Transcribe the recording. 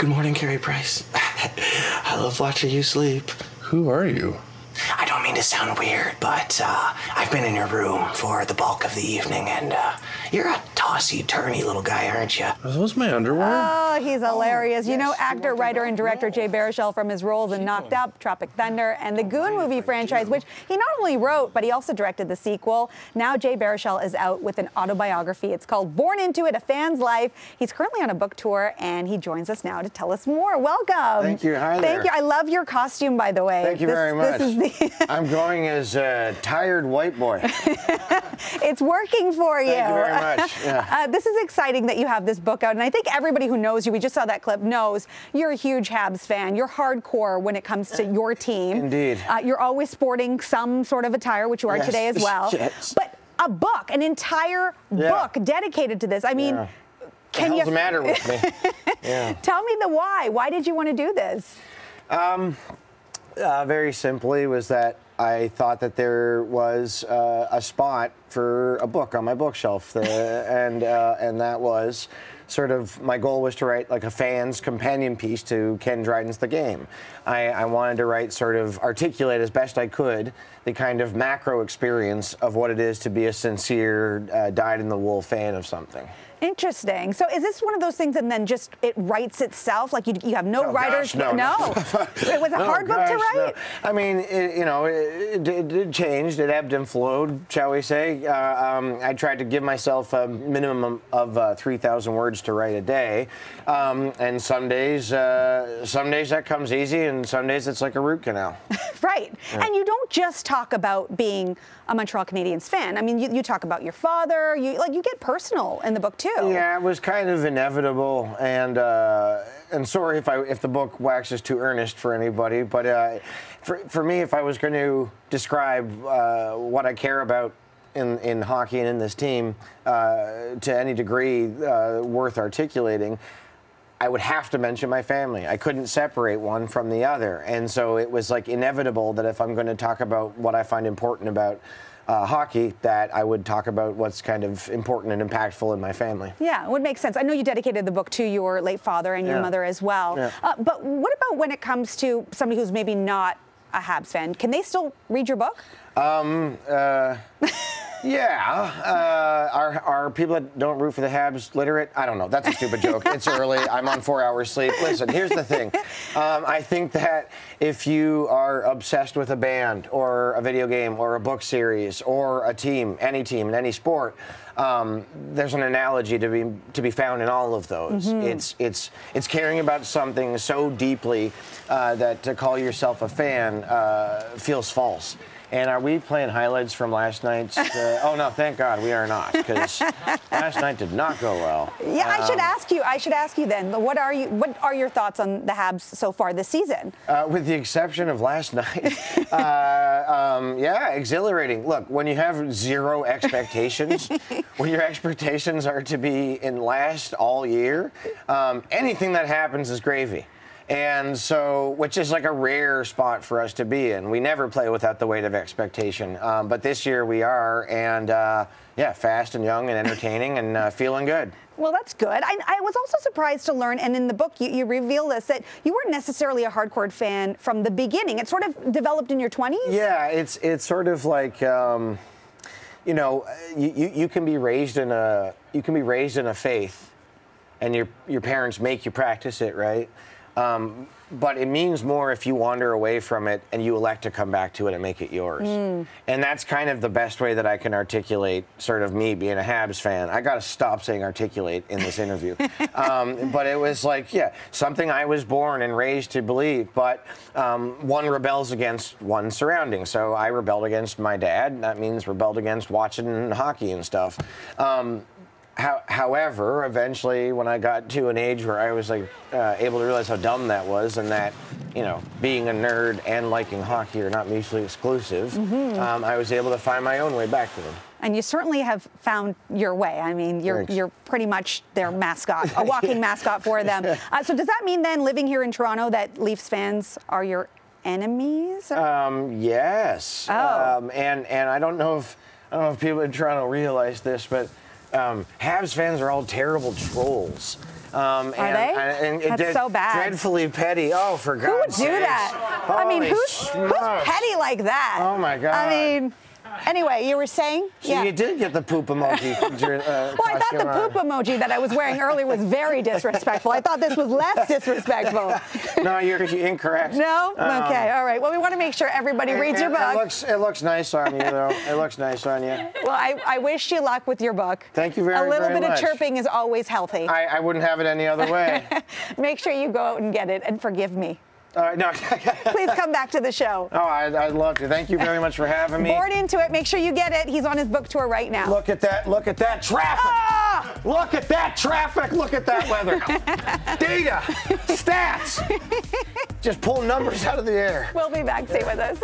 Good morning, Carrie Price. I love watching you sleep. Who are you? I don't mean to sound weird, but I've been in your room for the bulk of the evening, and you're a tossy-turny little guy, aren't you? Are those my underwear? Oh, he's hilarious. You know actor, writer, and director Jay Baruchel from his roles in Knocked Up, Tropic Thunder, and the Goon movie franchise, which he not only wrote, but he also directed the sequel. Now Jay Baruchel is out with an autobiography. It's called Born Into It, A Fan's Life. He's currently on a book tour, and he joins us now to tell us more. Welcome. Thank you. Hi there. Thank you. I love your costume, by the way. Thank you very much. This is the I'm going as a tired white boy. It's working for you. Thank you very much. Yeah. This is exciting that you have this book out, and I think everybody who knows you, we just saw that clip, knows you're a huge Habs fan. You're hardcore when it comes to your team. Indeed. You're always sporting some sort of attire, which you are today as well. Yes. But a book, an entire book dedicated to this. I mean, What the hell's the matter with me? Tell me the why. Why did you want to do this? Very simply was that I thought that there was a spot for a book on my bookshelf, and that was sort of my goal was to write like a fan's companion piece to Ken Dryden's The Game. I wanted to write sort of articulate as best I could the kind of macro experience of what it is to be a sincere, dyed-in-the-wool fan of something. Interesting. So is this one of those things and then just it writes itself? Like you have no writers? Gosh, no. It was a hard book to write? No. I mean, it changed. It ebbed and flowed, shall we say. I tried to give myself a minimum of 3,000 words to write a day. And some days that comes easy, and some days it's like a root canal. Right. Yeah. And you don't just talk about being a Montreal Canadiens fan. I mean, you talk about your father. You get personal in the book too. Yeah, it was kind of inevitable, and sorry if the book waxes too earnest for anybody, but for me, if I was going to describe what I care about in hockey and in this team to any degree worth articulating, I would have to mention my family. I couldn't separate one from the other. And so it was like inevitable that if I'm going to talk about what I find important about hockey, that I would talk about what's kind of important and impactful in my family. Yeah, it would make sense. I know you dedicated the book to your late father and your mother as well. Yeah. But what about when it comes to somebody who's maybe not a Habs fan? Can they still read your book? Are people that don't root for the Habs literate? I don't know. That's a stupid joke. It's early. I'm on 4 hours sleep. Listen, here's the thing. I think that if you are obsessed with a band or a video game or a book series or a team, any in any sport, there's an analogy to be found in all of those. Mm-hmm. It's caring about something so deeply that to call yourself a fan feels false. And are we playing highlights from last night's? Oh no, thank God we are not, because last night did not go well. Yeah, I should ask you then. What are your thoughts on the Habs so far this season? With the exception of last night, exhilarating. Look, when you have zero expectations, when your expectations are to be in last all year, anything that happens is gravy. And so, which is like a rare spot for us to be in. We never play without the weight of expectation. But this year we are, and fast and young and entertaining and feeling good. Well, that's good. I was also surprised to learn, and in the book you reveal this, that you weren't necessarily a hardcore fan from the beginning. It sort of developed in your 20s? Yeah, it's sort of like, you can be raised in a faith, and your parents make you practice it, right? But it means more if you wander away from it and you elect to come back to it and make it yours. And that's kind of the best way that I can articulate sort of me being a Habs fan. I got to stop saying articulate in this interview. But it was like, something I was born and raised to believe, but one rebels against one's surroundings. So I rebelled against my dad. That means rebelled against watching hockey and stuff. However, eventually, when I got to an age where I was like able to realize how dumb that was, and that being a nerd and liking hockey are not mutually exclusive, I was able to find my own way back to them. And you certainly have found your way. I mean, you're pretty much their mascot, a walking mascot for them. So does that mean then, living here in Toronto, that Leafs fans are your enemies? Yes. Oh. And I don't know if people in Toronto realize this, but Habs fans are all terrible trolls. Are they? That's so bad. Dreadfully petty. Oh, for God's sake. Who would do that? I mean, who's petty like that? Oh, my God. I mean, anyway, you were saying? So you did get the poop emoji. Well, I thought the poop emoji that I was wearing earlier was very disrespectful. I thought this was less disrespectful. No, you're incorrect. No? Okay, all right. Well, we want to make sure everybody reads your book. It looks nice on you, though. It looks nice on you. Well, I wish you luck with your book. Thank you very much. A little bit of chirping is always healthy. I wouldn't have it any other way. Make sure you go out and get it, and forgive me. All right, no. Please come back to the show. Oh, I'd love to. Thank you very much for having me. Bored into it. Make sure you get it. He's on his book tour right now. Look at that. Look at that traffic. Ah! Look at that traffic. Look at that weather. Data. Stats. Just pull numbers out of the air. We'll be back. Stay with us.